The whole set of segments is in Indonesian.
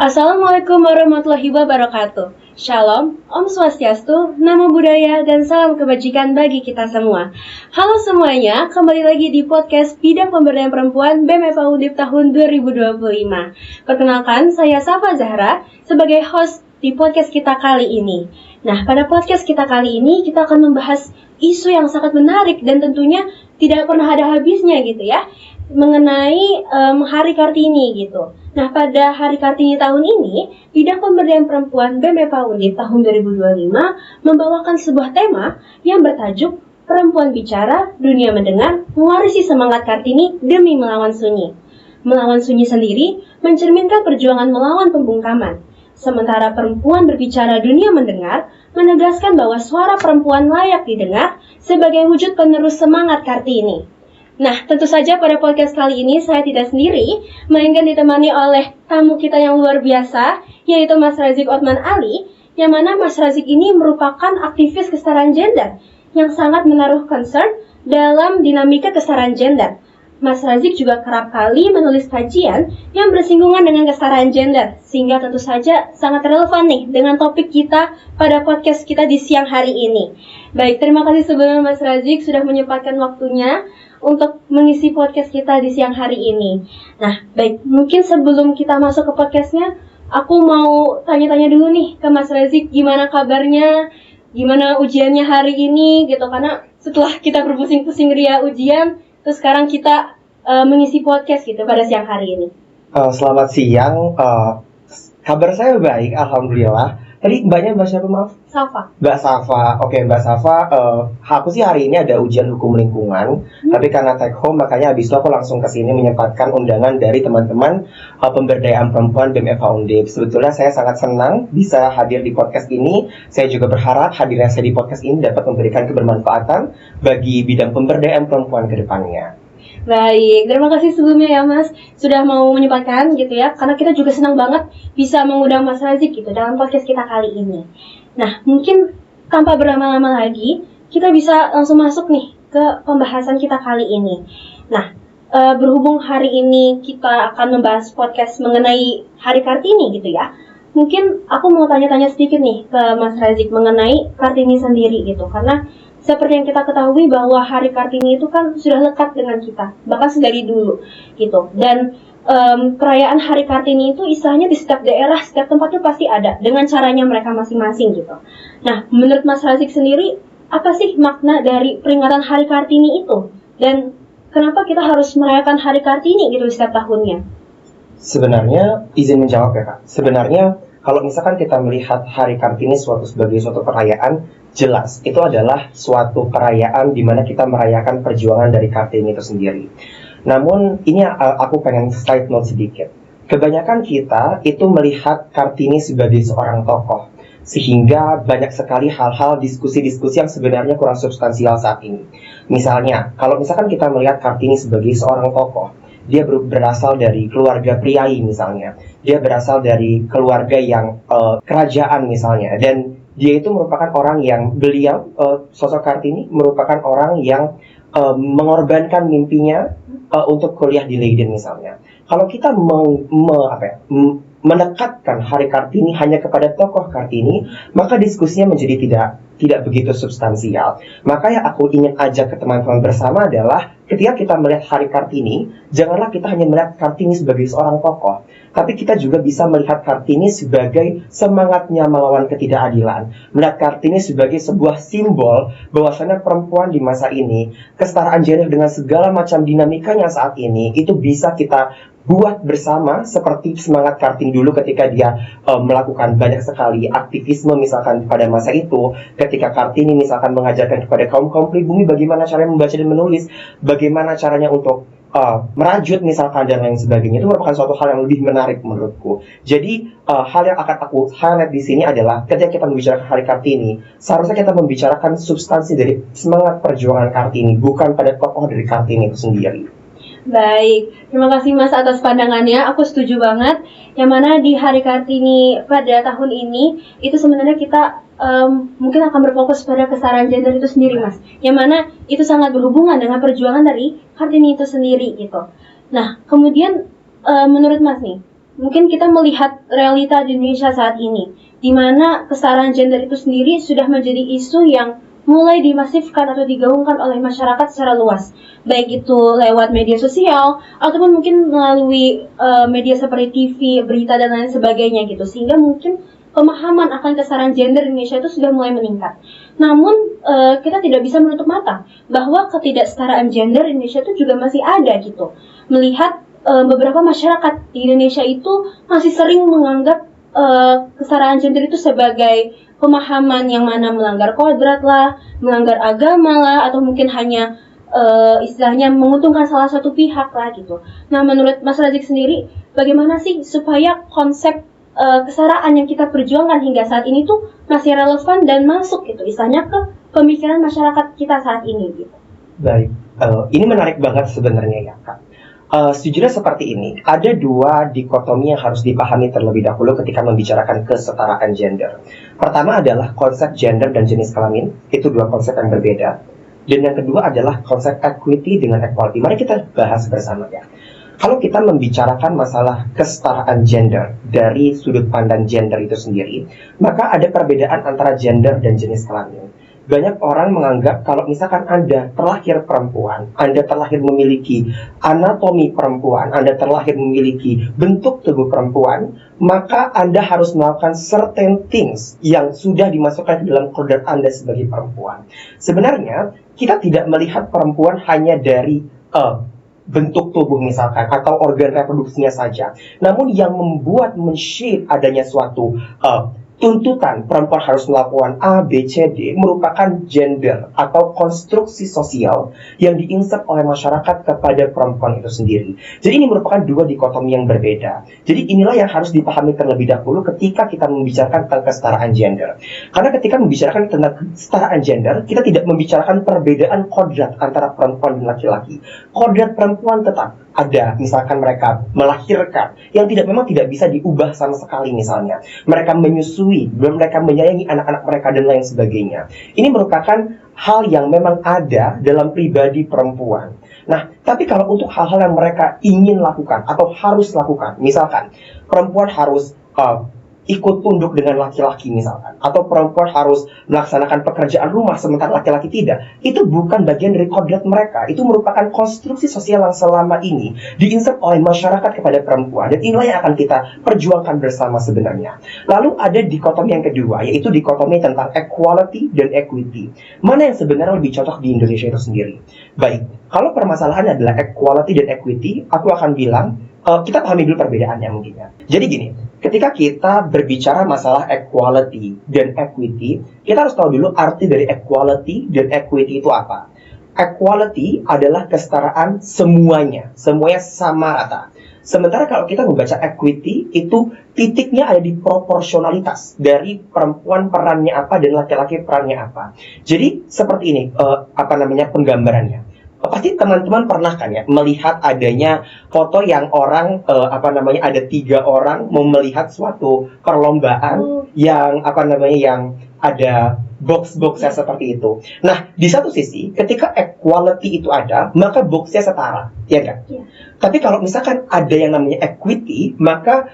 Assalamualaikum warahmatullahi wabarakatuh. Shalom, Om Swastiastu, Namo Buddhaya, dan salam kebajikan bagi kita semua. Halo semuanya, kembali lagi di podcast Bidang Pemberdayaan Perempuan BEM FA Undip tahun 2025. Perkenalkan, saya Safa Zahra sebagai host di podcast kita kali ini. Nah, pada podcast kita kali ini kita akan membahas isu yang sangat menarik dan tentunya tidak pernah ada habisnya gitu ya, mengenai Hari Kartini gitu. Nah, pada Hari Kartini tahun ini, Bidang Pemberdayaan Perempuan BEM FA Undip tahun 2025 membawakan sebuah tema yang bertajuk Perempuan Bicara, Dunia Mendengar, Mewarisi Semangat Kartini Demi Melawan Sunyi. Melawan sunyi sendiri mencerminkan perjuangan melawan pembungkaman. Sementara perempuan berbicara dunia mendengar, menegaskan bahwa suara perempuan layak didengar sebagai wujud penerus semangat Kartini. Nah, tentu saja pada podcast kali ini saya tidak sendiri, melainkan ditemani oleh tamu kita yang luar biasa, yaitu Mas Razik Othman Ali, yang mana Mas Razik ini merupakan aktivis kesetaraan gender yang sangat menaruh concern dalam dinamika kesetaraan gender. Mas Razik juga kerap kali menulis kajian yang bersinggungan dengan kesetaraan gender, sehingga tentu saja sangat relevan nih dengan topik kita pada podcast kita di siang hari ini. Baik, terima kasih sebelumnya Mas Razik sudah menyempatkan waktunya untuk mengisi podcast kita di siang hari ini. Nah, baik, mungkin sebelum kita masuk ke podcastnya, aku mau tanya-tanya dulu nih ke Mas Razik, gimana kabarnya, gimana ujiannya hari ini gitu, karena setelah kita berpusing-pusing ria ujian, terus sekarang kita mengisi podcast gitu pada siang hari ini. Selamat siang, kabar saya baik, alhamdulillah. Tadi mbaknya mbak siapa, maaf? Safa. Mbak Safa, oke Mbak Safa, aku sih hari ini ada ujian hukum lingkungan, tapi karena take home makanya habis itu aku langsung ke sini menyempatkan undangan dari teman-teman pemberdayaan perempuan BEM FA Undip. Sebetulnya saya sangat senang bisa hadir di podcast ini. Saya juga berharap hadirnya saya di podcast ini dapat memberikan kebermanfaatan bagi bidang pemberdayaan perempuan ke depannya. Baik, terima kasih sebelumnya ya Mas sudah mau menyempatkan gitu ya, karena kita juga senang banget bisa mengundang Mas Razik gitu dalam podcast kita kali ini. Nah, mungkin tanpa berlama-lama lagi kita bisa langsung masuk nih ke pembahasan kita kali ini. Nah, berhubung hari ini kita akan membahas podcast mengenai Hari Kartini gitu ya, mungkin aku mau tanya-tanya sedikit nih ke Mas Razik mengenai Kartini sendiri gitu, karena seperti yang kita ketahui bahwa Hari Kartini itu kan sudah lekat dengan kita, bahkan sedari dulu gitu. Dan perayaan Hari Kartini itu istilahnya di setiap daerah, setiap tempat itu pasti ada dengan caranya mereka masing-masing gitu. Nah, menurut Mas Razik sendiri, apa sih makna dari peringatan Hari Kartini itu? Dan kenapa kita harus merayakan Hari Kartini gitu setiap tahunnya? Sebenarnya, izin menjawab ya Kak. Sebenarnya kalau misalkan kita melihat Hari Kartini sebagai suatu perayaan, jelas itu adalah suatu perayaan di mana kita merayakan perjuangan dari Kartini itu sendiri. Namun ini aku pengen side note sedikit. Kebanyakan kita itu melihat Kartini sebagai seorang tokoh, sehingga banyak sekali hal-hal diskusi-diskusi yang sebenarnya kurang substansial saat ini. Misalnya, kalau misalkan kita melihat Kartini sebagai seorang tokoh, dia berasal dari keluarga priai misalnya, dia berasal dari keluarga yang kerajaan misalnya, dan dia itu merupakan orang yang sosok Kartini merupakan orang yang mengorbankan mimpinya untuk kuliah di Leiden misalnya. Kalau kita menekatkan Hari Kartini hanya kepada tokoh Kartini, maka diskusinya menjadi tidak begitu substansial. Maka yang aku ingin ajak ke teman-teman bersama adalah ketika kita melihat Hari Kartini, janganlah kita hanya melihat Kartini sebagai seorang tokoh, tapi kita juga bisa melihat Kartini sebagai semangatnya melawan ketidakadilan, melihat Kartini sebagai sebuah simbol bahwasanya perempuan di masa ini, kesetaraan gender dengan segala macam dinamikanya saat ini, itu bisa kita buat bersama seperti semangat Kartini dulu ketika dia melakukan banyak sekali aktivisme misalkan pada masa itu, ketika Kartini misalkan mengajarkan kepada kaum-kaum pribumi bagaimana caranya membaca dan menulis, bagaimana caranya untuk merajut misalkan dan lain sebagainya. Itu merupakan suatu hal yang lebih menarik menurutku. Jadi hal yang akan aku highlight di sini adalah ketika kita membicarakan Hari Kartini, seharusnya kita membicarakan substansi dari semangat perjuangan Kartini, bukan pada tokoh dari Kartini itu sendiri. Baik, terima kasih Mas atas pandangannya. Aku setuju banget. Yang mana di Hari Kartini pada tahun ini itu sebenarnya kita mungkin akan berfokus pada kesetaraan gender itu sendiri, Mas. Yang mana itu sangat berhubungan dengan perjuangan dari Kartini itu sendiri gitu. Nah, kemudian menurut Mas nih, mungkin kita melihat realita di Indonesia saat ini, di mana kesetaraan gender itu sendiri sudah menjadi isu yang mulai dimasifkan atau digaungkan oleh masyarakat secara luas, baik itu lewat media sosial ataupun mungkin melalui media seperti TV, berita dan lain sebagainya gitu, sehingga mungkin pemahaman akan kesetaraan gender di Indonesia itu sudah mulai meningkat. Namun kita tidak bisa menutup mata bahwa ketidaksetaraan gender di Indonesia itu juga masih ada gitu. Melihat beberapa masyarakat di Indonesia itu masih sering menganggap kesetaraan gender itu sebagai pemahaman yang mana melanggar kodrat lah, melanggar agama lah, atau mungkin hanya istilahnya menguntungkan salah satu pihak lah gitu. Nah, menurut Mas Razik sendiri, bagaimana sih supaya konsep kesetaraan yang kita perjuangkan hingga saat ini tuh masih relevan dan masuk gitu, istilahnya ke pemikiran masyarakat kita saat ini gitu? Baik, ini menarik banget sebenarnya ya Kak. Sejujurnya seperti ini, ada dua dikotomi yang harus dipahami terlebih dahulu ketika membicarakan kesetaraan gender. Pertama adalah konsep gender dan jenis kelamin, itu dua konsep yang berbeda. Dan yang kedua adalah konsep equity dengan equality. Mari kita bahas bersama ya. Kalau kita membicarakan masalah kesetaraan gender dari sudut pandang gender itu sendiri, maka ada perbedaan antara gender dan jenis kelamin. Banyak orang menganggap kalau misalkan Anda terlahir perempuan, Anda terlahir memiliki anatomi perempuan, Anda terlahir memiliki bentuk tubuh perempuan, maka Anda harus melakukan certain things yang sudah dimasukkan ke dalam kodrat Anda sebagai perempuan. Sebenarnya, kita tidak melihat perempuan hanya dari bentuk tubuh misalkan, atau organ reproduksinya saja. Namun yang membuat men-shape adanya suatu tuntutan perempuan harus melakukan A, B, C, D merupakan gender atau konstruksi sosial yang diinsert oleh masyarakat kepada perempuan itu sendiri. Jadi ini merupakan dua dikotomi yang berbeda. Jadi inilah yang harus dipahami terlebih dahulu ketika kita membicarakan tentang kesetaraan gender. Karena ketika membicarakan tentang kesetaraan gender, kita tidak membicarakan perbedaan kodrat antara perempuan dan laki-laki. Kodrat perempuan tetap ada, misalkan mereka melahirkan yang memang tidak bisa diubah sama sekali, misalnya mereka menyusui, mereka menyayangi anak-anak mereka dan lain sebagainya. Ini merupakan hal yang memang ada dalam pribadi perempuan. Nah, tapi kalau untuk hal-hal yang mereka ingin lakukan atau harus lakukan, misalkan perempuan harus ikut tunduk dengan laki-laki misalkan, atau perempuan harus melaksanakan pekerjaan rumah sementara laki-laki tidak, itu bukan bagian dari kodrat mereka. Itu merupakan konstruksi sosial yang selama ini diinsert oleh masyarakat kepada perempuan, dan inilah yang akan kita perjuangkan bersama sebenarnya. Lalu ada dikotomi yang kedua, yaitu dikotomi tentang equality dan equity. Mana yang sebenarnya lebih cocok di Indonesia itu sendiri? Baik, kalau permasalahannya adalah equality dan equity, aku akan bilang kita pahami dulu perbedaannya mungkin ya. Jadi gini, ketika kita berbicara masalah equality dan equity, kita harus tahu dulu arti dari equality dan equity itu apa. Equality adalah kesetaraan semuanya sama rata. Sementara kalau kita membaca equity, itu titiknya ada di proporsionalitas dari perempuan perannya apa dan laki-laki perannya apa. Jadi seperti ini, penggambarannya. Pasti teman-teman pernah kan ya melihat adanya foto yang orang ada 3 orang mau melihat suatu perlombaan yang ada box-boxnya seperti itu. Nah, di satu sisi ketika equality itu ada, maka boxnya setara, ya kan? Yeah. Tapi kalau misalkan ada yang namanya equity, maka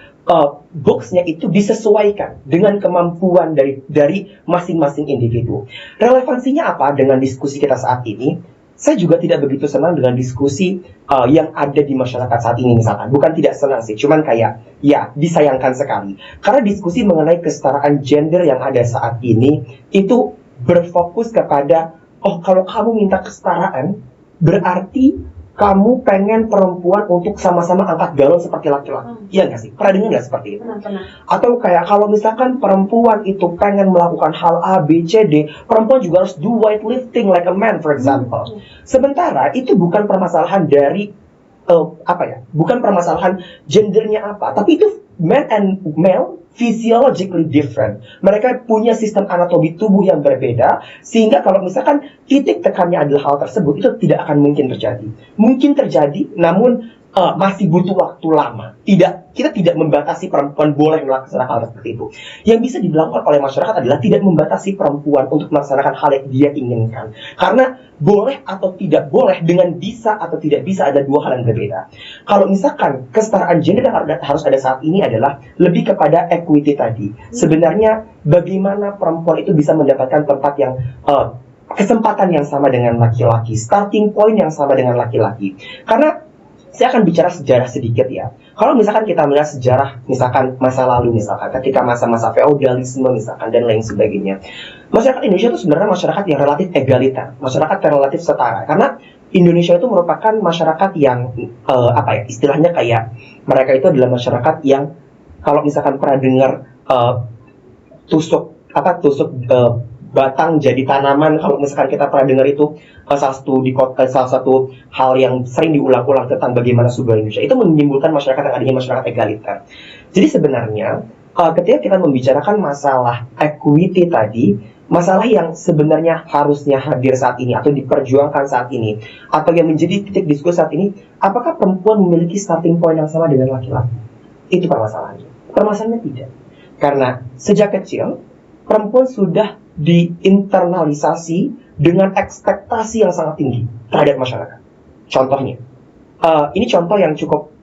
boxnya itu disesuaikan dengan kemampuan dari masing-masing individu. Relevansinya apa dengan diskusi kita saat ini? Saya juga tidak begitu senang dengan diskusi yang ada di masyarakat saat ini misalkan. Bukan tidak senang sih, cuman kayak ya disayangkan sekali. Karena diskusi mengenai kesetaraan gender yang ada saat ini itu berfokus kepada kalau kamu minta kesetaraan berarti kamu pengen perempuan untuk sama-sama angkat galon seperti laki-laki. Iya nggak sih? Pernah dengar nggak seperti itu? Pernah. Atau kayak kalau misalkan perempuan itu pengen melakukan hal A, B, C, D, perempuan juga harus do weightlifting like a man, for example. Sementara itu bukan permasalahan dari bukan permasalahan gendernya apa, tapi itu man and male physiologically different. Mereka punya sistem anatomi tubuh yang berbeda, sehingga kalau misalkan titik tekannya adalah hal tersebut, itu tidak akan mungkin terjadi. Mungkin terjadi, namun masih butuh waktu lama. Kita tidak membatasi perempuan boleh melaksanakan hal seperti itu. Yang bisa dilakukan oleh masyarakat adalah tidak membatasi perempuan untuk melaksanakan hal yang dia inginkan. Karena boleh atau tidak boleh dengan bisa atau tidak bisa ada dua hal yang berbeda. Kalau misalkan kesetaraan gender yang harus ada saat ini adalah lebih kepada equity tadi. Sebenarnya bagaimana perempuan itu bisa mendapatkan tempat yang kesempatan yang sama dengan laki-laki, starting point yang sama dengan laki-laki. Karena saya akan bicara sejarah sedikit ya. Kalau misalkan kita melihat sejarah, misalkan masa lalu, misalkan ketika masa-masa feodalisme misalkan dan lain sebagainya, masyarakat Indonesia itu sebenarnya masyarakat yang relatif egaliter, masyarakat yang relatif setara. Karena Indonesia itu merupakan masyarakat yang istilahnya kayak mereka itu adalah masyarakat yang kalau misalkan pernah dengar tusuk batang jadi tanaman, kalau misalkan kita pernah dengar itu salah satu hal yang sering diulang-ulang tentang bagaimana sebuah Indonesia itu menimbulkan masyarakat yang adanya masyarakat egaliter. Jadi sebenarnya ketika kita membicarakan masalah equity tadi, masalah yang sebenarnya harusnya hadir saat ini atau diperjuangkan saat ini atau yang menjadi titik diskusi saat ini, apakah perempuan memiliki starting point yang sama dengan laki-laki? Itu permasalahannya. Permasalahannya tidak. Karena sejak kecil perempuan sudah diinternalisasi dengan ekspektasi yang sangat tinggi terhadap masyarakat. Contohnya, ini contoh yang cukup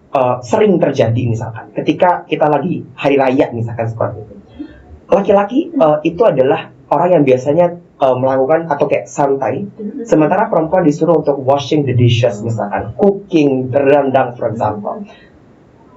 sering terjadi misalkan ketika kita lagi hari raya misalkan seperti itu. Laki-laki itu adalah orang yang biasanya melakukan atau kayak santai, sementara perempuan disuruh untuk washing the dishes misalkan, cooking, berendang for example.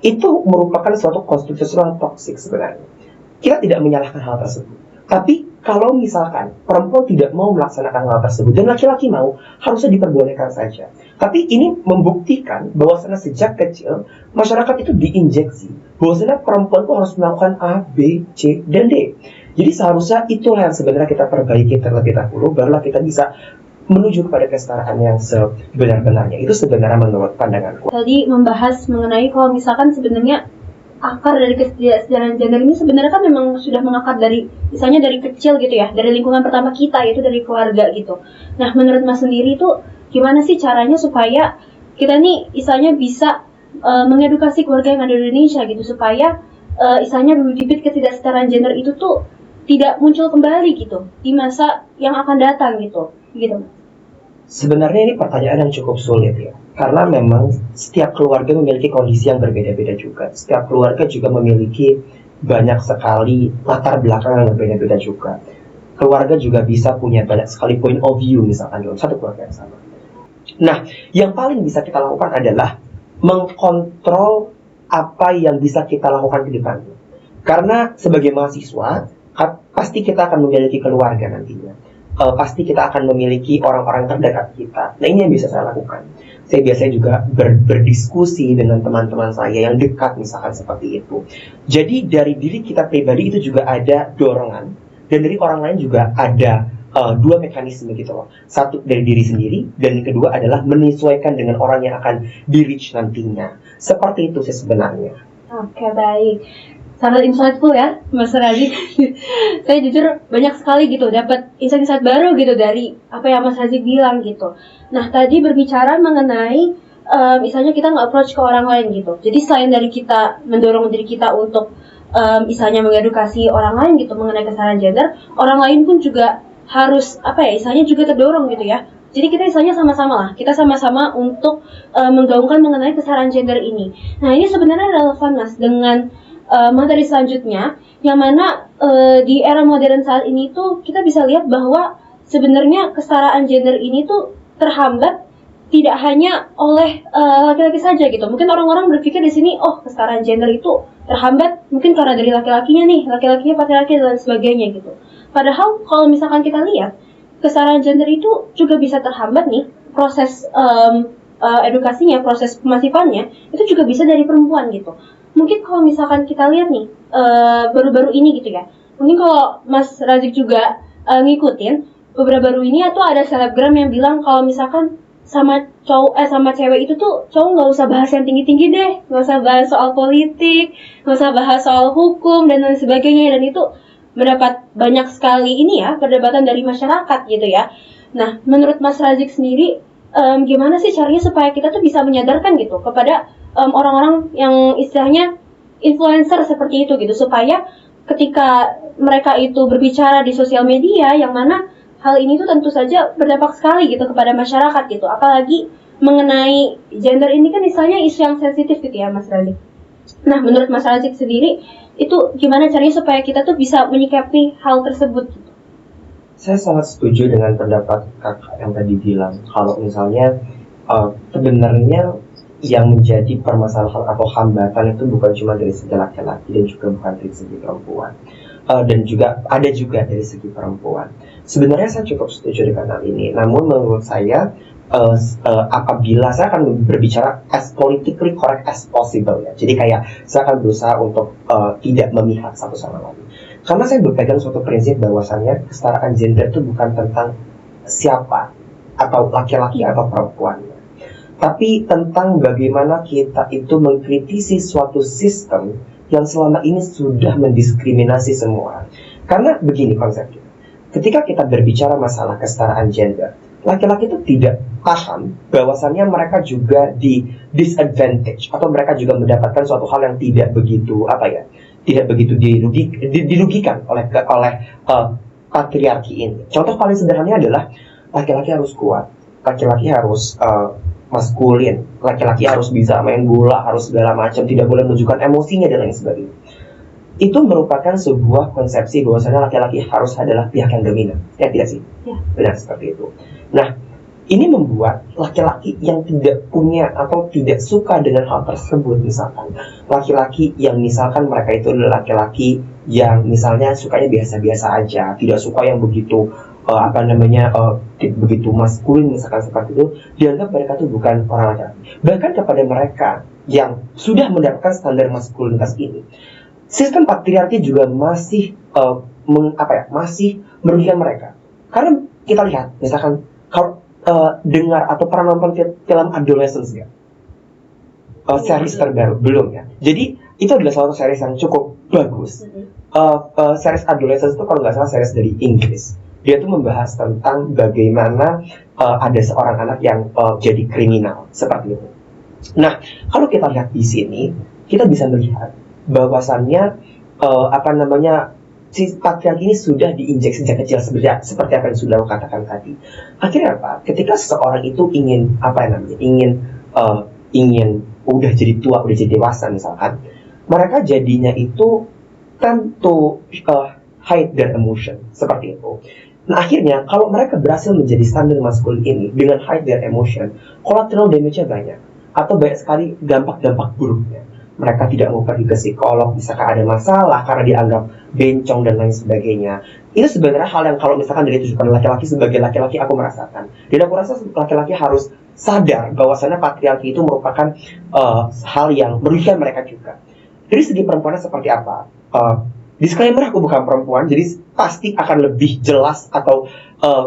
Itu merupakan suatu konstitusional toksik sebenarnya. Kita tidak menyalahkan hal tersebut. Tapi kalau misalkan perempuan tidak mau melaksanakan hal tersebut dan laki-laki mau, harusnya diperbolehkan saja. Tapi ini membuktikan bahwasanya sejak kecil masyarakat itu diinjeksi bahwasanya perempuan itu harus melakukan A, B, C, dan D. Jadi seharusnya itulah yang sebenarnya kita perbaiki terlebih dahulu, barulah kita bisa menuju kepada kesetaraan yang sebenar-benarnya. Itu sebenarnya menurut pandanganku. Tadi membahas mengenai kalau misalkan sebenarnya akar dari kesejahteraan gender ini sebenarnya kan memang sudah mengakar dari misalnya dari kecil gitu ya, dari lingkungan pertama kita yaitu dari keluarga gitu. Nah, menurut Mas sendiri itu gimana sih caranya supaya kita nih misalnya bisa mengedukasi keluarga yang ada di Indonesia gitu supaya misalnya bibit ketidaksetaraan gender itu tuh tidak muncul kembali gitu di masa yang akan datang gitu. Sebenarnya ini pertanyaan yang cukup sulit ya. Karena memang setiap keluarga memiliki kondisi yang berbeda-beda juga. Setiap keluarga juga memiliki banyak sekali latar belakang yang berbeda-beda juga. Keluarga juga bisa punya banyak sekali point of view misalkan dalam satu keluarga yang sama. Nah, yang paling bisa kita lakukan adalah mengkontrol apa yang bisa kita lakukan ke depannya. Karena sebagai mahasiswa, pasti kita akan memiliki keluarga nantinya. Pasti kita akan memiliki orang-orang terdekat kita. Nah, ini yang bisa saya lakukan. Saya biasanya juga berdiskusi dengan teman-teman saya yang dekat misalkan seperti itu. Jadi dari diri kita pribadi itu juga ada dorongan, dan dari orang lain juga ada dua mekanisme gitu loh. Satu dari diri sendiri, dan yang kedua adalah menyesuaikan dengan orang yang akan di-reach nantinya. Seperti itu sih sebenarnya. Oke, baik. Sangat insightful ya, Mas Razik. Saya jujur banyak sekali gitu dapat insight-insight baru gitu dari apa yang Mas Razik bilang gitu. Nah, tadi berbicara mengenai misalnya kita nge-approach ke orang lain gitu. Jadi selain dari kita mendorong diri kita untuk misalnya mengedukasi orang lain gitu mengenai kesetaraan gender, orang lain pun juga harus misalnya juga terdorong gitu ya. Jadi kita misalnya sama-sama lah, kita sama-sama untuk menggaungkan mengenai kesetaraan gender ini. Nah, ini sebenarnya relevan Mas dengan materi selanjutnya, yang mana di era modern saat ini tuh kita bisa lihat bahwa sebenarnya kesetaraan gender ini tuh terhambat tidak hanya oleh laki-laki saja gitu. Mungkin orang-orang berpikir di sini, kesetaraan gender itu terhambat mungkin karena dari laki-lakinya patriarki dan sebagainya gitu. Padahal kalau misalkan kita lihat kesetaraan gender itu juga bisa terhambat nih proses edukasinya, proses pemasifannya itu juga bisa dari perempuan gitu. Mungkin kalau misalkan kita lihat nih baru-baru ini gitu ya, mungkin kalau Mas Razik juga ngikutin beberapa baru ini atau ada selebgram yang bilang kalau misalkan sama cewek itu tuh cowok nggak usah bahas yang tinggi-tinggi deh, nggak usah bahas soal politik, nggak usah bahas soal hukum dan lain sebagainya, dan itu mendapat banyak sekali ini ya perdebatan dari masyarakat gitu ya. Nah, menurut Mas Razik sendiri gimana sih caranya supaya kita tuh bisa menyadarkan gitu kepada orang-orang yang istilahnya influencer seperti itu gitu, supaya ketika mereka itu berbicara di sosial media, yang mana hal ini tuh tentu saja berdampak sekali gitu kepada masyarakat gitu, apalagi mengenai gender ini kan misalnya isu yang sensitif gitu ya Mas Razik. Nah, menurut Mas Razik sendiri itu gimana caranya supaya kita tuh bisa menyikapi hal tersebut gitu? Saya sangat setuju dengan pendapat kakak yang tadi bilang kalau misalnya sebenarnya yang menjadi permasalahan atau hambatan itu bukan cuma dari segi laki-laki dan juga bukan dari segi perempuan. Dan juga ada juga dari segi perempuan. Sebenarnya saya cukup setuju dengan hal ini. Namun menurut saya apabila saya akan berbicara as politically correct as possible ya. Jadi kayak saya akan berusaha untuk tidak memihak satu sama lain. Karena saya berpegang suatu prinsip bahwasannya kesetaraan gender itu bukan tentang siapa atau laki-laki atau perempuan, tapi tentang bagaimana kita itu mengkritisi suatu sistem yang selama ini sudah mendiskriminasi semua. Karena begini konsepnya, ketika kita berbicara masalah kesetaraan gender, laki-laki itu tidak paham bahwasannya mereka juga di disadvantage atau mereka juga mendapatkan suatu hal yang tidak begitu dirugikan oleh patriarki ini. Contoh paling sederhananya adalah laki-laki harus kuat, laki-laki harus maskulin, laki-laki harus bisa main bola, harus segala macam, tidak boleh menunjukkan emosinya dan lain sebagainya. Itu merupakan sebuah konsepsi bahwasanya laki-laki harus adalah pihak yang dominan. Ya tidak sih? Ya. Benar seperti itu. Nah, ini membuat laki-laki yang tidak punya atau tidak suka dengan hal tersebut, misalkan laki-laki yang misalkan mereka itu adalah laki-laki yang misalnya sukanya biasa-biasa aja, tidak suka yang begitu begitu maskulin misalkan seperti itu, dianggap mereka itu bukan orang laki-laki. Bahkan kepada mereka yang sudah mendapatkan standar maskulinitas ini, sistem patriarki juga masih masih merugikan mereka. Karena kita lihat misalkan kalau dengar atau pernah nonton film Adolescence ya, series terbaru belum ya. Jadi itu adalah salah satu series yang cukup bagus. Series Adolescence itu kalau nggak salah series dari Inggris. Dia tuh membahas tentang bagaimana ada seorang anak yang jadi kriminal seperti itu. Nah, kalau kita lihat di sini, kita bisa melihat bahwasannya si patriarki ini sudah diinjek sejak kecil seperti apa yang sudah lo katakan tadi. Akhirnya apa? Ketika seseorang itu ingin udah jadi tua, udah jadi dewasa misalkan, mereka jadinya itu tentu hide their emotion seperti itu. Nah akhirnya kalau mereka berhasil menjadi standar maskulin ini dengan hide their emotion, collateral damage-nya banyak atau banyak sekali dampak-dampak buruknya. Mereka tidak mau pergi ke psikolog misalkan ada masalah karena dianggap bencong dan lain sebagainya. Itu sebenarnya hal yang kalau misalkan dari tujuan laki-laki, sebagai laki-laki aku merasakan. Dan aku rasa laki-laki harus sadar bahwasannya patriarki itu merupakan hal yang merugikan mereka juga. Dari segi perempuannya seperti apa? Disclaimer, aku bukan perempuan, jadi pasti akan lebih jelas atau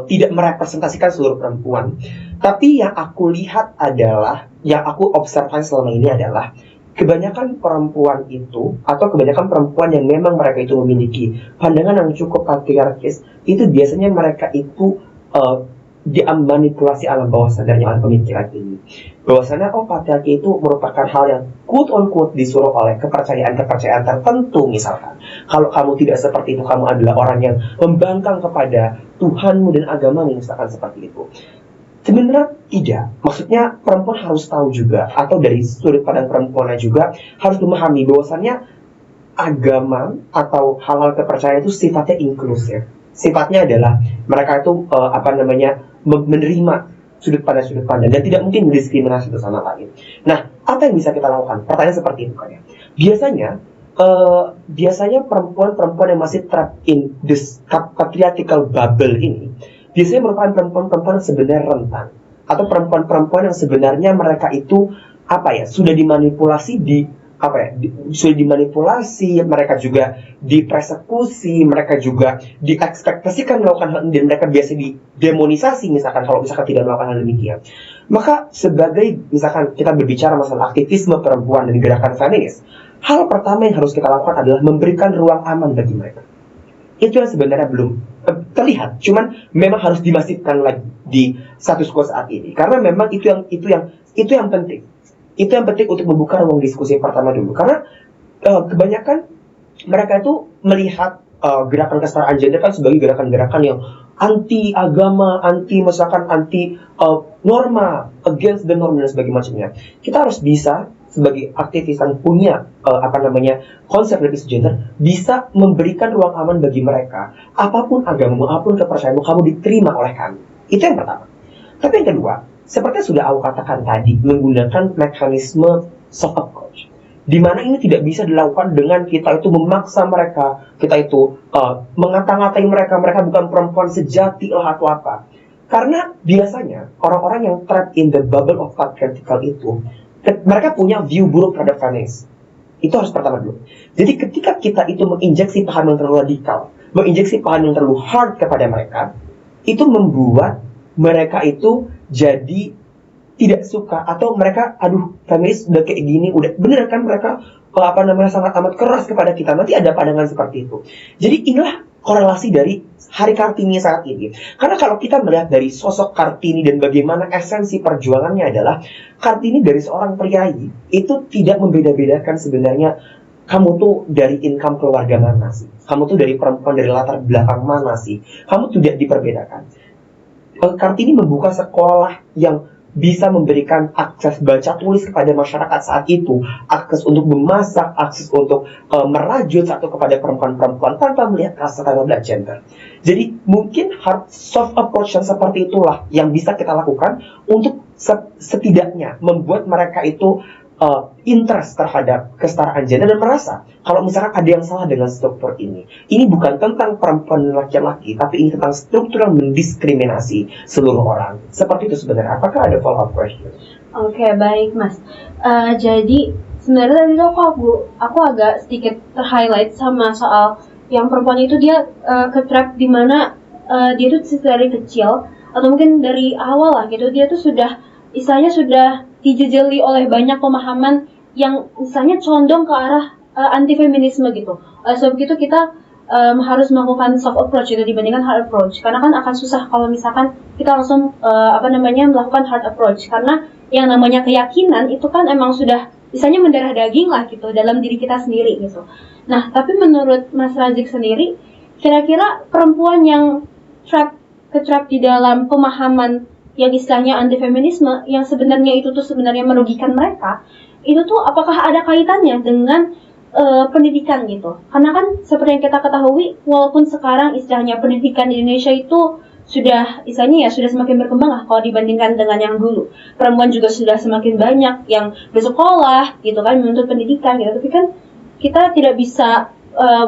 tidak merepresentasikan seluruh perempuan. Tapi yang aku lihat adalah, yang aku observasi selama ini adalah kebanyakan perempuan itu, atau kebanyakan perempuan yang memang mereka itu memiliki pandangan yang cukup patriarkis, itu biasanya mereka itu dimanipulasi alam bawah sadarnya oleh pemikiran ini. Bahwasanya patriarki itu merupakan hal yang quote on quote disuruh oleh kepercayaan tertentu. Misalkan kalau kamu tidak seperti itu, kamu adalah orang yang membangkang kepada Tuhanmu dan agamamu, misalkan seperti itu. Sebenarnya tidak. Maksudnya perempuan harus tahu juga, atau dari sudut pandang perempuannya juga harus memahami bahwasannya agama atau hal-hal kepercayaan itu sifatnya inklusif. Sifatnya adalah mereka itu menerima sudut pandang dan tidak mungkin mendiskriminasi satu sama lain. Nah, apa yang bisa kita lakukan? Pertanyaan seperti itu kan ya. Biasanya perempuan-perempuan yang masih trapped in this patriarchal bubble ini biasanya merupakan perempuan-perempuan yang sebenarnya rentan, atau perempuan-perempuan yang sebenarnya mereka itu sudah dimanipulasi mereka juga dipersekusi, mereka juga diekspektasikan melakukan hal ini, dan mereka biasa didemonisasi misalkan kalau misalkan tidak melakukan hal demikian. Maka sebagai misalkan kita berbicara masalah aktivisme perempuan dan gerakan feminis, hal pertama yang harus kita lakukan adalah memberikan ruang aman bagi mereka. Itu yang sebenarnya belum terlihat, cuman memang harus dimasifkan lagi di status quo saat ini, karena memang itu yang penting. Itu yang penting untuk membuka ruang diskusi yang pertama dulu. Karena kebanyakan mereka itu melihat gerakan kesetaraan gender kan sebagai gerakan-gerakan yang anti agama, anti misalkan anti norma, against the norm dan sebagainya macamnya. Kita harus bisa sebagai aktivis yang punya konsep lebih gender, bisa memberikan ruang aman bagi mereka. Apapun agamamu, apapun kepercayaanmu, kamu diterima oleh kami. Itu yang pertama. Tapi yang kedua, seperti yang sudah aku katakan tadi, menggunakan mekanisme soft approach, di mana ini tidak bisa dilakukan dengan kita itu memaksa mereka, kita itu mengata-ngatai mereka bukan perempuan sejati lah atau apa. Karena biasanya orang-orang yang trapped in the bubble of patriarchal itu, mereka punya view buruk terhadap feminis. Itu harus pertama dulu. Jadi ketika kita itu menginjeksi paham yang terlalu radikal, menginjeksi paham yang terlalu hard kepada mereka, itu membuat mereka itu jadi tidak suka, atau mereka, aduh, feminis udah kayak gini, udah bener kan mereka sangat amat keras kepada kita. Nanti ada pandangan seperti itu. Jadi inilah korelasi dari Hari Kartini saat ini. Karena kalau kita melihat dari sosok Kartini dan bagaimana esensi perjuangannya adalah, Kartini dari seorang priayi itu tidak membeda-bedakan sebenarnya kamu tuh dari income keluarga mana sih, kamu tuh dari perempuan dari latar belakang mana sih, kamu tidak diperbedakan. Kartini membuka sekolah yang bisa memberikan akses baca tulis kepada masyarakat saat itu, akses untuk memasak, akses untuk merajut satu kepada perempuan-perempuan tanpa melihat rasa tanpa gender. Jadi mungkin soft approach yang seperti itulah yang bisa kita lakukan untuk setidaknya membuat mereka itu interest terhadap kesetaraan gender dan merasa kalau misalkan ada yang salah dengan struktur ini. Ini bukan tentang perempuan dan laki-laki, tapi ini tentang struktur yang mendiskriminasi seluruh orang. Seperti itu sebenarnya. Apakah ada follow-up question? Oke, baik Mas. Jadi sebenarnya tadi aku agak sedikit ter-highlight sama soal yang perempuan itu dia ke-trap di mana dia tuh dari kecil atau mungkin dari awal lah gitu, dia tuh istilahnya sudah dijejeli oleh banyak pemahaman yang misalnya condong ke arah anti-feminisme gitu. Sebab itu kita harus melakukan soft approach itu dibandingkan hard approach. Karena kan akan susah kalau misalkan kita langsung melakukan hard approach. Karena yang namanya keyakinan itu kan emang sudah misalnya mendarah daging lah gitu dalam diri kita sendiri gitu. Nah, tapi menurut Mas Razik sendiri, kira-kira perempuan yang ke-trap di dalam pemahaman yang istilahnya anti-feminisme, yang sebenarnya itu tuh sebenarnya merugikan mereka, itu tuh apakah ada kaitannya dengan pendidikan gitu? Karena kan seperti yang kita ketahui, walaupun sekarang istilahnya pendidikan di Indonesia itu sudah semakin berkembang lah kalau dibandingkan dengan yang dulu. Perempuan juga sudah semakin banyak yang bersekolah gitu kan, menuntut pendidikan gitu. Tapi kan kita tidak bisa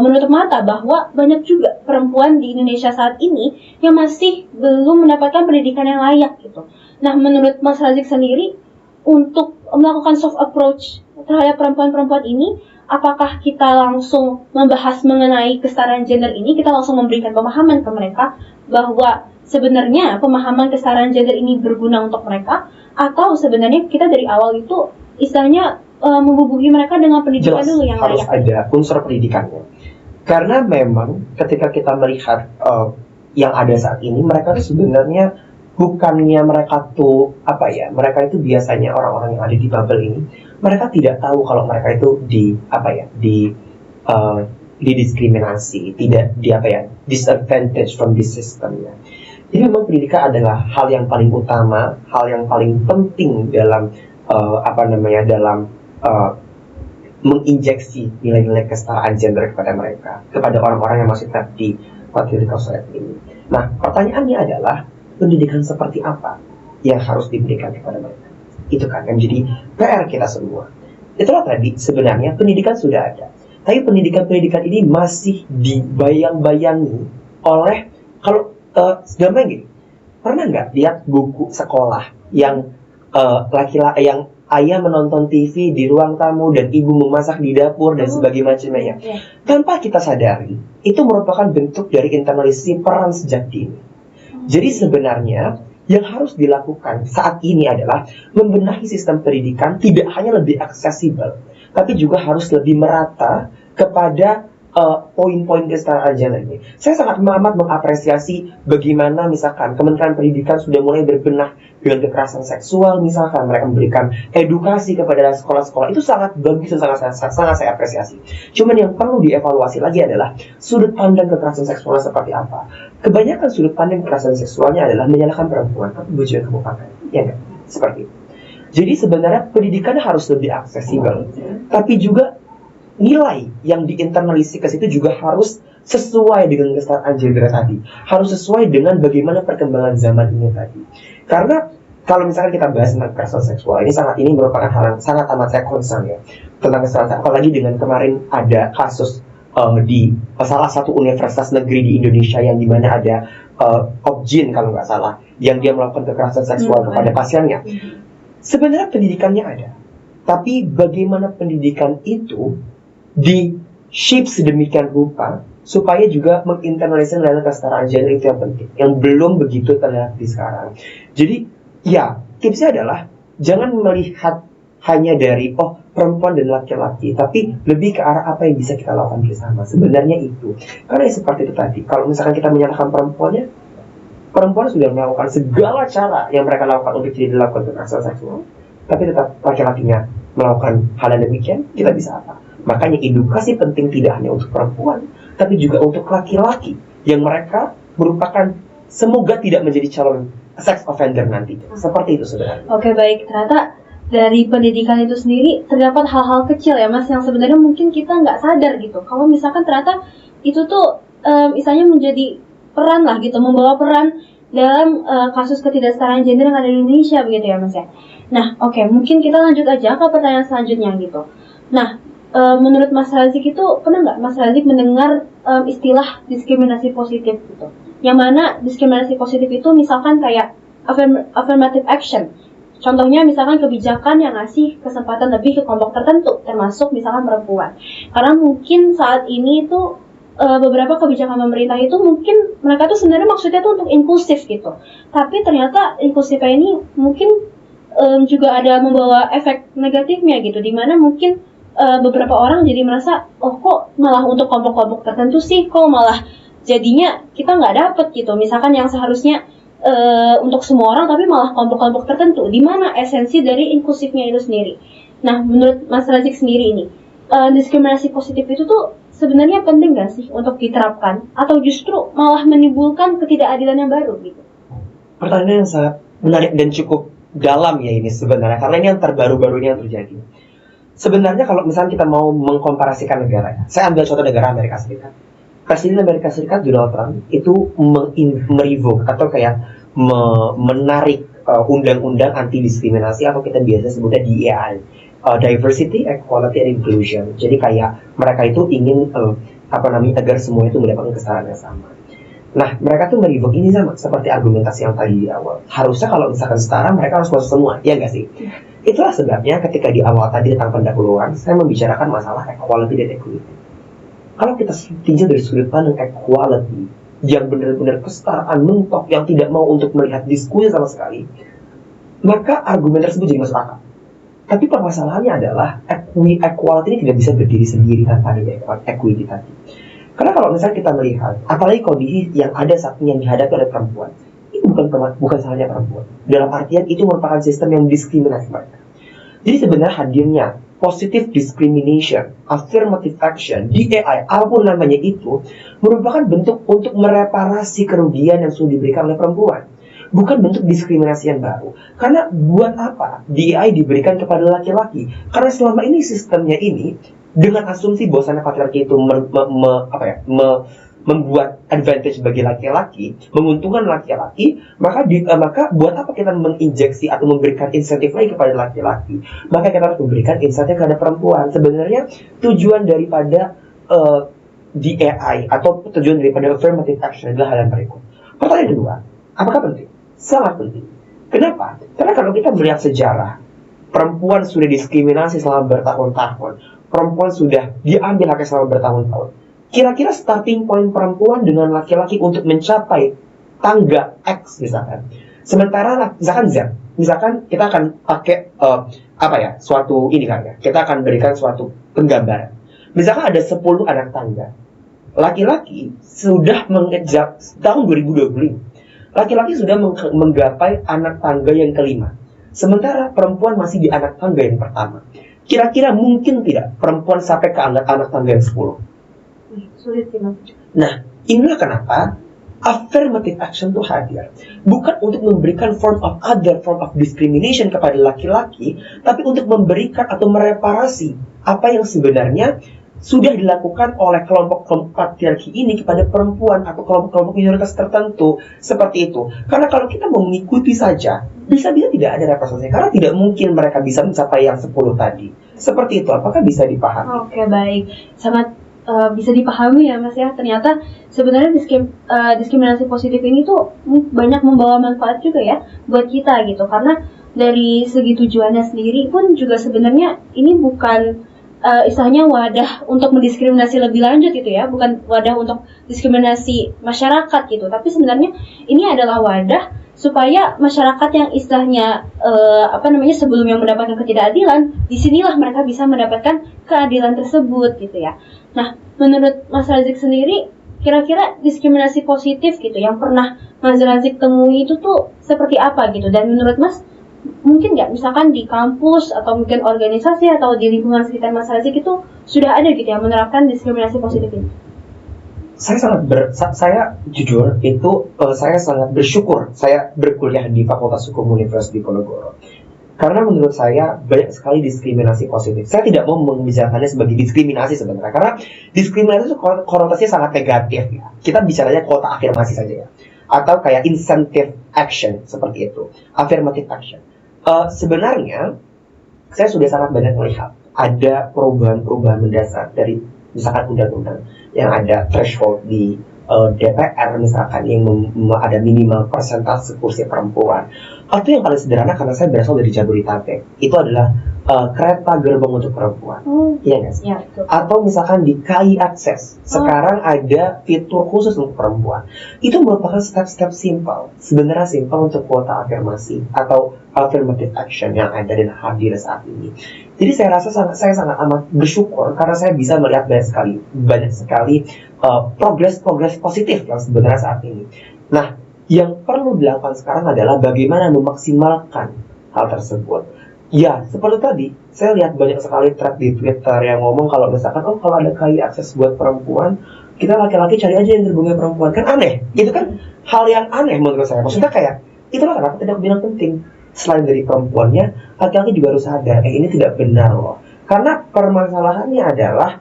menutup mata bahwa banyak juga perempuan di Indonesia saat ini yang masih belum mendapatkan pendidikan yang layak gitu. Nah, menurut Mas Razik sendiri, untuk melakukan soft approach terhadap perempuan-perempuan ini, apakah kita langsung membahas mengenai kesetaraan gender ini, kita langsung memberikan pemahaman ke mereka bahwa sebenarnya pemahaman kesetaraan gender ini berguna untuk mereka, atau sebenarnya kita dari awal itu istilahnya membubuhi mereka dengan pendidikan dulu yang harus layak. Ada unsur pendidikannya. Karena memang ketika kita melihat yang ada saat ini, mereka sebenarnya bukannya mereka tuh mereka itu biasanya orang-orang yang ada di bubble ini, mereka tidak tahu kalau mereka itu didiskriminasi, tidak disadvantage from this system ya. Jadi memang pendidikan adalah hal yang paling utama, hal yang paling penting dalam menginjeksi nilai-nilai kesetaraan gender kepada mereka, kepada orang-orang yang masih tetap di patriarchal society ini. Nah, pertanyaannya adalah pendidikan seperti apa yang harus diberikan kepada mereka? Itu kan yang menjadi PR kita semua. Itulah tadi sebenarnya pendidikan sudah ada, tapi pendidikan ini masih dibayang-bayangi oleh sebenarnya gini. Pernah nggak lihat buku sekolah yang laki-laki yang ayah menonton TV di ruang tamu dan ibu memasak di dapur dan sebagainya. Tanpa kita sadari, itu merupakan bentuk dari internalisasi peran sejak dini. Jadi sebenarnya yang harus dilakukan saat ini adalah membenahi sistem pendidikan tidak hanya lebih aksesibel, tapi juga harus lebih merata kepada poin-poin kesetaraan gender ini. Saya sangat amat mengapresiasi bagaimana misalkan Kementerian Pendidikan sudah mulai berbenah dengan kekerasan seksual, misalkan mereka memberikan edukasi kepada sekolah-sekolah. Itu sangat bagus dan sangat saya apresiasi. Cuman yang perlu dievaluasi lagi adalah sudut pandang kekerasan seksual seperti apa. Kebanyakan sudut pandang kekerasan seksualnya adalah menyalahkan perempuan, tapi baju yang kamu pakai, ya enggak? Seperti itu. Jadi sebenarnya pendidikan harus lebih aksesibel, tapi juga nilai yang diinternalisasi ke situ juga harus sesuai dengan kesetaraan gender tadi, harus sesuai dengan bagaimana perkembangan zaman ini tadi. Karena kalau misalkan kita bahas tentang kekerasan seksual ini merupakan hal yang sangat amat saya concern ya tentang kekerasan, apalagi dengan kemarin ada kasus di salah satu universitas negeri di Indonesia yang dimana ada Objin kalau nggak salah, yang dia melakukan kekerasan seksual kepada pasiennya. Sebenarnya pendidikannya ada, tapi bagaimana pendidikan itu di shape sedemikian rupa supaya juga menginternalisasi nilai kesetaraan gender itu yang penting, yang belum begitu terlihat di sekarang. Jadi ya tipsnya adalah jangan melihat hanya dari perempuan dan laki-laki, tapi lebih ke arah apa yang bisa kita lakukan bersama. Sebenarnya itu karena seperti itu tadi, kalau misalkan kita menyalahkan perempuan sudah melakukan segala cara yang mereka lakukan untuk tidak dilakukan kekerasan seksual, tapi tetap laki-lakinya melakukan hal yang demikian, kita bisa apa? Makanya edukasi penting tidak hanya untuk perempuan, tapi juga untuk laki-laki yang mereka merupakan semoga tidak menjadi calon sex offender nanti. Seperti itu sebenarnya. Oke, baik. Ternyata dari pendidikan itu sendiri terdapat hal-hal kecil ya Mas, yang sebenarnya mungkin kita nggak sadar gitu. Kalau misalkan ternyata itu tuh misalnya menjadi peran lah gitu, membawa peran dalam kasus ketidaksetaraan gender yang ada di Indonesia begitu ya Mas ya. Nah, oke, mungkin kita lanjut aja ke pertanyaan selanjutnya gitu. Nah, menurut Mas Razik itu pernah nggak Mas Razik mendengar istilah diskriminasi positif gitu? Yang mana diskriminasi positif itu misalkan kayak affirmative action. Contohnya misalkan kebijakan yang ngasih kesempatan lebih ke kelompok tertentu, termasuk misalkan perempuan. Karena mungkin saat ini itu beberapa kebijakan pemerintah itu mungkin mereka tuh sebenarnya maksudnya tuh untuk inklusif gitu. Tapi ternyata inklusifnya ini mungkin juga ada membawa efek negatifnya gitu, dimana mungkin beberapa orang jadi merasa kok malah untuk kelompok-kelompok tertentu sih, kok malah jadinya kita nggak dapet gitu, misalkan yang seharusnya untuk semua orang tapi malah kelompok-kelompok tertentu, di mana esensi dari inklusifnya itu sendiri. Nah, menurut Mas Razik sendiri ini diskriminasi positif itu tuh sebenarnya penting nggak sih untuk diterapkan, atau justru malah menimbulkan ketidakadilan yang baru gitu? Pertanyaan yang sangat menarik dan cukup dalam ya ini sebenarnya, karena ini yang terbaru-barunya yang terjadi. Sebenarnya kalau misalnya kita mau mengkomparasikan negara, saya ambil contoh negara Amerika Serikat. Presiden Amerika Serikat Donald Trump itu merevoke atau kayak menarik undang-undang anti diskriminasi atau kita biasa sebutnya DEI, Diversity, Equality, and Inclusion. Jadi kayak mereka itu ingin agar semua itu mendapatkan kesetaraan yang sama. Nah, mereka tuh merevoke ini sama seperti argumentasi yang tadi di awal. Harusnya kalau misalkan setara mereka harus masuk semua, ya nggak sih? Itulah sebabnya ketika di awal tadi tentang pendahuluan, saya membicarakan masalah equality dan equity. Kalau kita tinjau dari sudut pandang equality, yang benar-benar kesetaraan mentok, yang tidak mau untuk melihat diskusi sama sekali, maka argumen tersebut jadi masuk akal. Tapi permasalahannya adalah equality ini tidak bisa berdiri sendiri tanpa ada equity tadi. Karena kalau misalnya kita melihat, apalagi kondisi yang ada saat ini yang dihadapi oleh perempuan, itu bukan salahnya perempuan. Dalam artian itu merupakan sistem yang diskriminasi mereka. Jadi sebenarnya hadirnya positive discrimination, affirmative action, DEI, apapun namanya itu, merupakan bentuk untuk mereparasi kerugian yang sudah diberikan oleh perempuan. Bukan bentuk diskriminasi yang baru. Karena buat apa DEI diberikan kepada laki-laki? Karena selama ini sistemnya ini, dengan asumsi bahwasannya patriarki itu membuat advantage bagi laki-laki, menguntungkan laki-laki, maka buat apa kita menginjeksi atau memberikan insentif lagi kepada laki-laki? Maka kita harus memberikan insentif kepada perempuan. Sebenarnya tujuan daripada DEI atau tujuan daripada affirmative action adalah hal yang berikut. Pertanyaan kedua, apakah penting? Sangat penting. Kenapa? Karena kalau kita melihat sejarah, perempuan sudah diskriminasi selama bertahun-tahun. Perempuan sudah diambil haknya selama bertahun-tahun. Kira-kira starting point perempuan dengan laki-laki untuk mencapai tangga X misalkan. Sementara misalkan Z, misalkan kita akan pakai suatu ini kan ya. Kita akan berikan suatu penggambaran. Misalkan ada 10 anak tangga. laki-laki sudah mengejar tahun 2025. Laki-laki sudah menggapai anak tangga yang kelima. Sementara perempuan masih di anak tangga yang pertama. Kira-kira mungkin tidak perempuan sampai ke anak tangga yang 10? Sulit banget. Nah, inilah kenapa affirmative action itu hadir. Bukan untuk memberikan form of discrimination kepada laki-laki, tapi untuk memberikan atau mereparasi apa yang sebenarnya sudah dilakukan oleh kelompok-kelompok patriarki ini kepada perempuan atau kelompok-kelompok minoritas tertentu seperti itu. Karena kalau kita mau mengikuti saja, bisa-bisa tidak ada representasi. Karena tidak mungkin mereka bisa mencapai yang 10 tadi. Seperti itu, apakah bisa dipahami? Oke, baik. Sangat bisa dipahami ya Mas ya. Ternyata sebenarnya diskriminasi positif ini tuh banyak membawa manfaat juga ya buat kita gitu. Karena dari segi tujuannya sendiri pun juga sebenarnya ini bukan istilahnya wadah untuk mendiskriminasi lebih lanjut gitu ya, bukan wadah untuk diskriminasi masyarakat gitu, tapi sebenarnya ini adalah wadah supaya masyarakat yang istilahnya sebelumnya mendapatkan ketidakadilan, disinilah mereka bisa mendapatkan keadilan tersebut gitu ya. Nah, menurut Mas Razik sendiri, kira-kira diskriminasi positif gitu yang pernah Mas Razik temui itu tuh seperti apa gitu, dan menurut Mas mungkin nggak misalkan di kampus atau mungkin organisasi atau di lingkungan sekitar Mas Razik itu sudah ada gitu yang menerapkan diskriminasi positif ini? Saya jujur itu saya sangat bersyukur saya berkuliah di Fakultas Hukum Universitas Diponegoro. Karena menurut saya banyak sekali diskriminasi positif. Saya tidak mau membicarakannya sebagai diskriminasi sebenarnya, karena diskriminasi itu konotasinya sangat negatif ya. Kita bicaranya kota afirmasi saja ya, atau kayak incentive action seperti itu, affirmative action. Sebenarnya saya sudah sangat banyak melihat ada perubahan-perubahan mendasar dari misalkan undang-undang yang ada threshold di DPR misalkan yang ada minimal persentase kursi perempuan, atau yang paling sederhana karena saya berasal dari Jabodetabek, itu adalah kereta gerbong untuk perempuan, iya nggak sih? Ya, atau misalkan di KAI Akses sekarang ada fitur khusus untuk perempuan. Itu merupakan step-step simpel, sebenarnya simpel untuk kuota afirmasi atau affirmative action yang ada dan hadir saat ini. Jadi saya rasa saya sangat amat bersyukur karena saya bisa melihat banyak sekali progres positif yang sebenarnya saat ini. Nah, yang perlu dilakukan sekarang adalah bagaimana memaksimalkan hal tersebut. Ya, seperti tadi, saya lihat banyak sekali thread di Twitter yang ngomong kalau misalkan, kalau ada KAI akses buat perempuan, kita laki-laki cari aja yang gerbongnya perempuan. Kan aneh, itu kan hal yang aneh menurut saya. Maksudnya kayak, itulah kenapa tidak bilang penting. Selain dari perempuannya, laki-laki juga harus sadar, ini tidak benar loh. Karena permasalahannya adalah,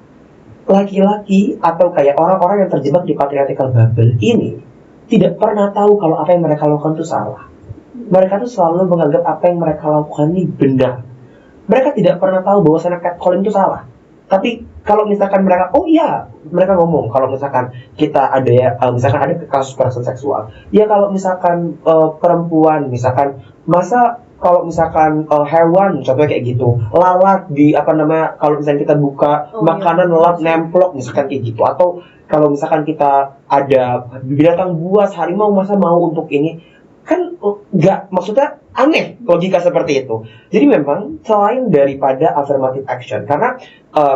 laki-laki atau kayak orang-orang yang terjebak di patriarchal bubble ini, tidak pernah tahu kalau apa yang mereka lakukan itu salah. Mereka tuh selalu menganggap apa yang mereka lakukan ini benar. Mereka tidak pernah tahu bahwa catcalling itu salah. Tapi kalau misalkan mereka, mereka ngomong kalau misalkan kita ada ya, misalkan ada kasus kekerasan seksual, ya kalau misalkan perempuan, misalkan masa kalau misalkan hewan, contohnya kayak gitu, lalat di kalau misalkan kita buka makanan lalat nemplok, misalkan kayak gitu, atau kalau misalkan kita ada binatang buas, harimau, masa mau untuk ini. Kan nggak, maksudnya aneh logika seperti itu. Jadi memang selain daripada affirmative action, karena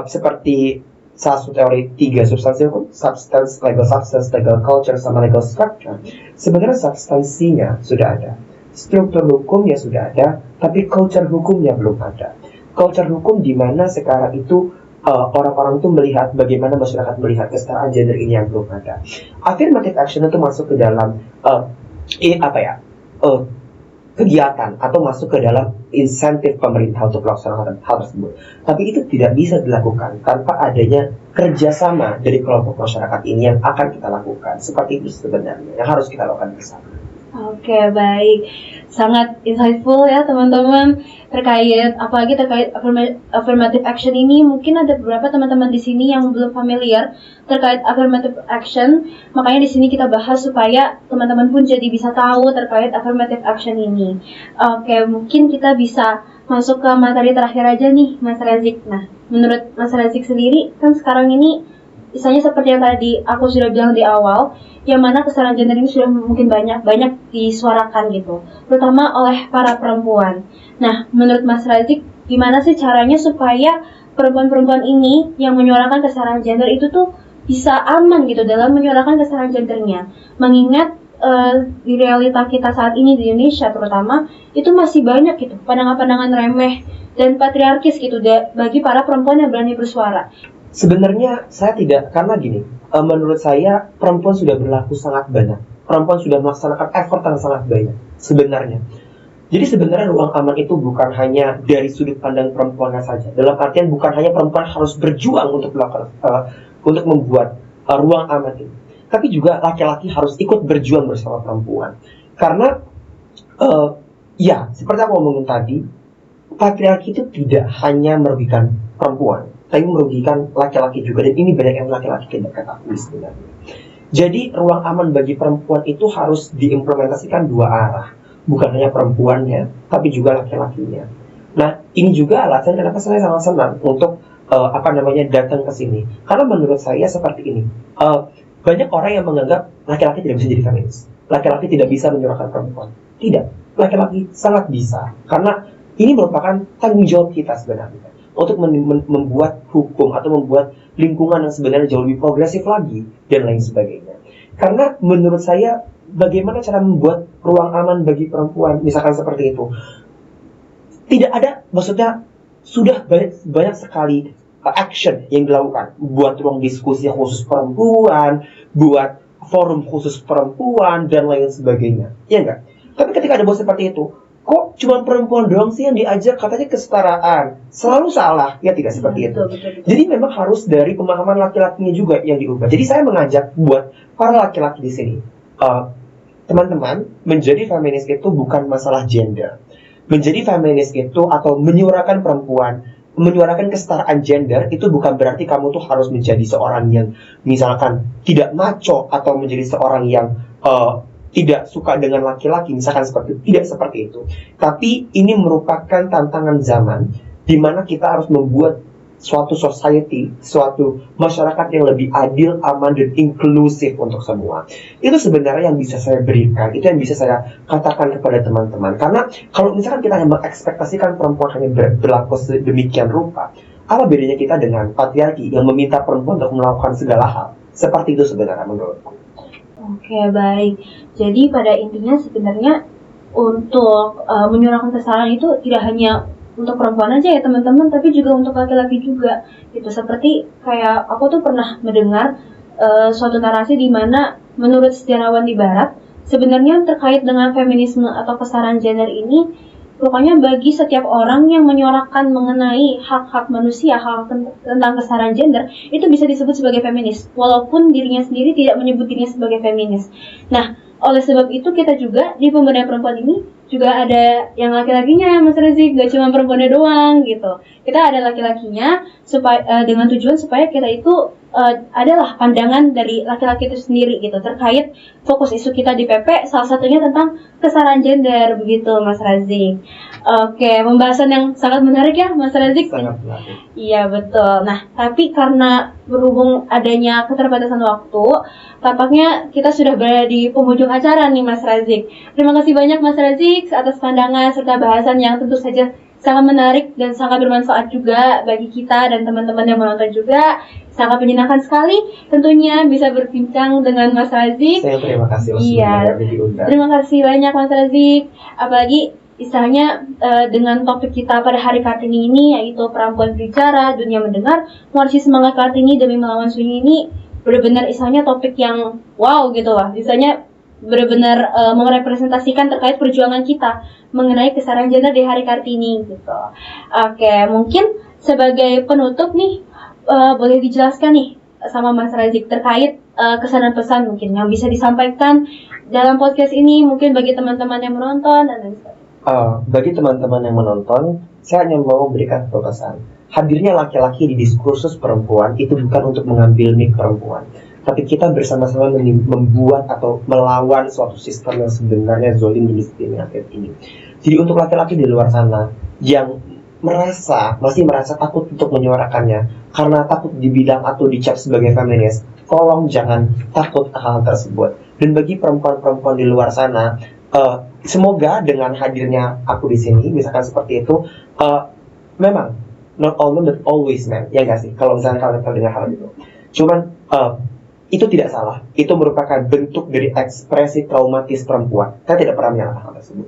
seperti salah satu teori 3 substansi hukum, substance, legal culture, sama legal structure, sebenarnya substansinya sudah ada, struktur hukumnya sudah ada, tapi culture hukumnya belum ada. Culture hukum di mana sekarang itu orang-orang itu melihat bagaimana masyarakat melihat kesetaraan gender ini yang belum ada. Affirmative action itu masuk ke dalam kegiatan atau masuk ke dalam insentif pemerintah untuk melaksanakan hal tersebut. Tapi itu tidak bisa dilakukan tanpa adanya kerjasama dari kelompok masyarakat ini yang akan kita lakukan. Seperti itu sebenarnya yang harus kita lakukan bersama. Oke, baik. Sangat insightful ya teman-teman apalagi terkait affirmative action ini. Mungkin ada beberapa teman-teman di sini yang belum familiar terkait affirmative action. Makanya di sini kita bahas supaya teman-teman pun jadi bisa tahu terkait affirmative action ini. Oke, mungkin kita bisa masuk ke materi terakhir aja nih, Mas Razik. Nah, menurut Mas Razik sendiri, kan sekarang ini misalnya seperti yang tadi aku sudah bilang di awal, yang mana kesetaraan gender ini sudah mungkin banyak disuarakan gitu, terutama oleh para perempuan. Nah, menurut Mas Razik, gimana sih caranya supaya perempuan-perempuan ini yang menyuarakan kesetaraan gender itu tuh bisa aman gitu dalam menyuarakan kesetaraan gendernya. Mengingat di realita kita saat ini di Indonesia terutama itu masih banyak gitu pandangan-pandangan remeh dan patriarkis gitu bagi para perempuan yang berani bersuara. Sebenarnya saya tidak, karena gini, menurut saya perempuan sudah berlaku sangat banyak. Perempuan sudah melaksanakan effort yang sangat banyak sebenarnya. Jadi sebenarnya ruang aman itu bukan hanya dari sudut pandang perempuannya saja. Dalam artian bukan hanya perempuan harus berjuang untuk melakukan, untuk membuat ruang aman ini. Tapi juga laki-laki harus ikut berjuang bersama perempuan. Karena, ya, seperti aku ngomongin tadi, patriarki itu tidak hanya merugikan perempuan, tapi merugikan laki-laki juga. Dan ini banyak yang laki-laki tidak ketahui sebenarnya. Jadi, ruang aman bagi perempuan itu harus diimplementasikan dua arah. Bukan hanya perempuannya, tapi juga laki-lakinya. Nah, ini juga alasan kenapa saya sangat senang untuk datang ke sini. Karena menurut saya seperti ini. Banyak orang yang menganggap laki-laki tidak bisa jadi feminis. Laki-laki tidak bisa menyuarakan perempuan. Tidak, laki-laki sangat bisa. Karena ini merupakan tanggung jawab kita sebenarnya untuk membuat hukum atau membuat lingkungan yang sebenarnya jauh lebih progresif lagi dan lain sebagainya. Karena menurut saya, bagaimana cara membuat ruang aman bagi perempuan, misalkan seperti itu, tidak ada, maksudnya sudah banyak sekali action yang dilakukan, buat ruang diskusi khusus perempuan, buat forum khusus perempuan dan lain sebagainya, ya enggak? Tapi ketika ada buat seperti itu, kok cuma perempuan doang sih yang diajak, katanya kesetaraan, selalu salah, ya tidak seperti itu. Betul. Jadi memang harus dari pemahaman laki-lakinya juga yang diubah. Jadi saya mengajak buat para laki-laki di sini, teman-teman, menjadi feminis itu bukan masalah gender. Menjadi feminis itu atau menyuarakan perempuan, menyuarakan kesetaraan gender itu bukan berarti kamu tuh harus menjadi seorang yang misalkan tidak macho atau menjadi seorang yang tidak suka dengan laki-laki, misalkan seperti itu. Tidak seperti itu. Tapi ini merupakan tantangan zaman di mana kita harus membuat suatu society, suatu masyarakat yang lebih adil, aman, dan inklusif untuk semua. Itu sebenarnya yang bisa saya berikan, itu yang bisa saya katakan kepada teman-teman. Karena kalau misalkan kita hanya mengekspektasikan perempuan hanya berlaku sedemikian rupa, apa bedanya kita dengan patriarki yang meminta perempuan untuk melakukan segala hal? Seperti itu sebenarnya menurutku. Oke, baik. Jadi pada intinya sebenarnya untuk menyuarakan kesetaraan itu tidak hanya untuk perempuan aja ya teman-teman, tapi juga untuk laki-laki juga gitu. Seperti kayak aku tuh pernah mendengar suatu narasi di mana menurut sejarawan di barat sebenarnya terkait dengan feminisme atau kesetaraan gender ini, pokoknya bagi setiap orang yang menyuarakan mengenai hak-hak manusia, hak tentang kesetaraan gender, itu bisa disebut sebagai feminis walaupun dirinya sendiri tidak menyebut dirinya sebagai feminis. Nah, oleh sebab itu kita juga di pemberdayaan perempuan ini juga ada yang laki-lakinya, Mas Rezik, gak cuma perempuannya doang gitu. Kita ada laki-lakinya supaya dengan tujuan supaya kita itu adalah pandangan dari laki-laki itu sendiri gitu terkait fokus isu kita di PP, salah satunya tentang kesetaraan gender begitu, Mas Rezik. Oke, pembahasan yang sangat menarik ya, Mas Rezik. Sangat menarik. Iya, betul. Nah, tapi karena berhubung adanya keterbatasan waktu, tampaknya kita sudah berada di penghujung acara nih, Mas Rezik. Terima kasih banyak, Mas Rezik, atas pandangan serta bahasan yang tentu saja sangat menarik dan sangat bermanfaat juga bagi kita dan teman-teman yang menonton juga. Sangat menyenangkan sekali tentunya bisa berbincang dengan Mas Rezik. Saya terima kasih. Iya, terima kasih banyak Mas Rezik. Apalagi istilahnya dengan topik kita pada hari Kartini ini, yaitu perempuan berbicara, dunia mendengar, mewarisi semangat Kartini demi melawan sunyi ini, benar-benar istilahnya topik yang wow gitu lah. Istilahnya benar-benar merepresentasikan terkait perjuangan kita mengenai kesetaraan gender di hari Kartini gitu. Oke, mungkin sebagai penutup nih, boleh dijelaskan nih sama Mas Rezik terkait kesan dan pesan mungkin yang bisa disampaikan dalam podcast ini mungkin bagi teman-teman yang menonton dan lain sebagainya. Bagi teman-teman yang menonton, saya hanya mau memberikan pesan. Hadirnya laki-laki di diskursus perempuan itu bukan untuk mengambil mic perempuan, tapi kita bersama-sama membuat atau melawan suatu sistem yang sebenarnya zolim dan diskriminatif ini. Jadi untuk laki-laki di luar sana yang masih merasa takut untuk menyuarakannya karena takut dibilang atau dicap sebagai feminis, tolong jangan takut hal tersebut. Dan bagi perempuan-perempuan di luar sana, semoga dengan hadirnya aku di sini, misalkan seperti itu, memang not all men but always men, ya nggak sih? Kalau misalnya kalian dengar hal itu, Cuman itu tidak salah. Itu merupakan bentuk dari ekspresi traumatis perempuan. Saya tidak pernah menyalahkan hal tersebut.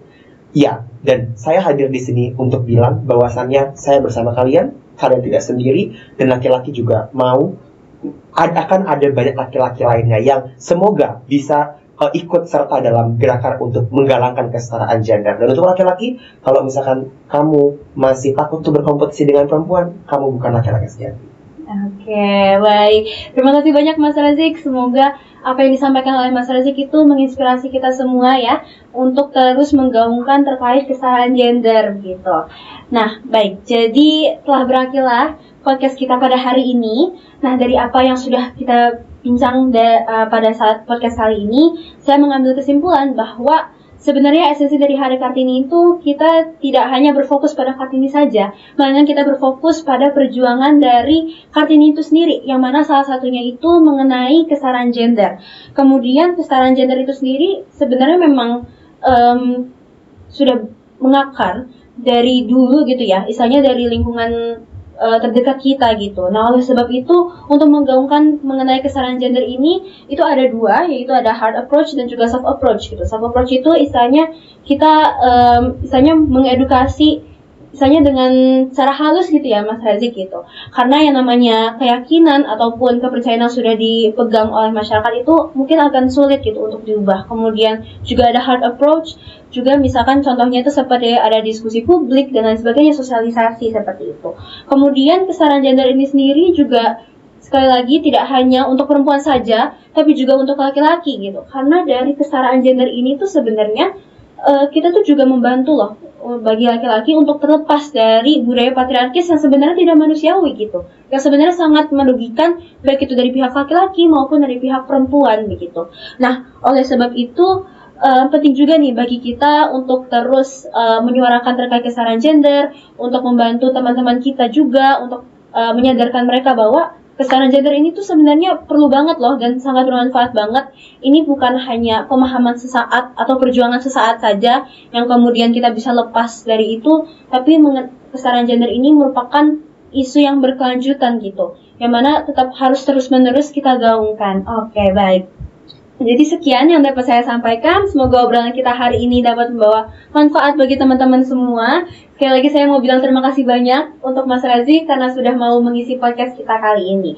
Ya, dan saya hadir di sini untuk bilang bahwasannya saya bersama kalian tidak sendiri, dan laki-laki juga akan ada banyak laki-laki lainnya yang semoga bisa ikut serta dalam gerakan untuk menggalangkan kesetaraan gender. Dan untuk laki-laki, kalau misalkan kamu masih takut untuk berkompetisi dengan perempuan, kamu bukan laki-laki sejati. Oke, baik. Terima kasih banyak Mas Razik. Semoga apa yang disampaikan oleh Mas Razik itu menginspirasi kita semua ya untuk terus menggaungkan terkait kesetaraan gender gitu. Nah, baik. Jadi telah berakhirlah podcast kita pada hari ini. Nah, dari apa yang sudah kita bincang pada saat podcast kali ini, saya mengambil kesimpulan bahwa sebenarnya esensi dari Hari Kartini itu kita tidak hanya berfokus pada Kartini saja, melainkan kita berfokus pada perjuangan dari Kartini itu sendiri, yang mana salah satunya itu mengenai kesetaraan gender. Kemudian kesetaraan gender itu sendiri sebenarnya memang sudah mengakar dari dulu gitu ya, istilahnya dari lingkungan terdekat kita gitu. Nah, oleh sebab itu untuk menggaungkan mengenai kesetaraan gender ini itu ada dua, yaitu ada hard approach dan juga soft approach gitu. Soft approach itu istilahnya kita mengedukasi istilahnya dengan cara halus gitu ya Mas Razik gitu. Karena yang namanya keyakinan ataupun kepercayaan yang sudah dipegang oleh masyarakat itu mungkin akan sulit gitu untuk diubah. Kemudian juga ada hard approach, juga misalkan contohnya itu seperti ada diskusi publik dan lain sebagainya, sosialisasi seperti itu. Kemudian kesetaraan gender ini sendiri juga sekali lagi tidak hanya untuk perempuan saja, tapi juga untuk laki-laki gitu. Karena dari kesetaraan gender ini tuh sebenarnya kita tuh juga membantu loh bagi laki-laki untuk terlepas dari budaya patriarkis yang sebenarnya tidak manusiawi gitu, yang sebenarnya sangat merugikan baik itu dari pihak laki-laki maupun dari pihak perempuan begitu. Nah, oleh sebab itu penting juga nih bagi kita untuk terus menyuarakan terkait kesetaraan gender, untuk membantu teman-teman kita juga untuk menyadarkan mereka bahwa kesetaraan gender ini tuh sebenarnya perlu banget loh dan sangat bermanfaat banget. Ini bukan hanya pemahaman sesaat atau perjuangan sesaat saja yang kemudian kita bisa lepas dari itu, tapi kesetaraan gender ini merupakan isu yang berkelanjutan gitu, yang mana tetap harus terus-menerus kita gaungkan. Oke, baik. Jadi sekian yang dapat saya sampaikan. Semoga obrolan kita hari ini dapat membawa manfaat bagi teman-teman semua. Sekali lagi saya mau bilang terima kasih banyak untuk Mas Razik karena sudah mau mengisi podcast kita kali ini.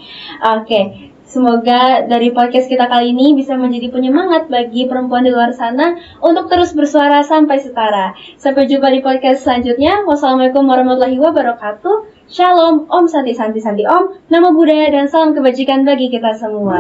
Oke, semoga dari podcast kita kali ini bisa menjadi penyemangat bagi perempuan di luar sana untuk terus bersuara sampai setara. Sampai jumpa di podcast selanjutnya. Wassalamualaikum warahmatullahi wabarakatuh. Shalom, Om Santi Santi Santi Om, Namo Buddhaya dan salam kebajikan bagi kita semua.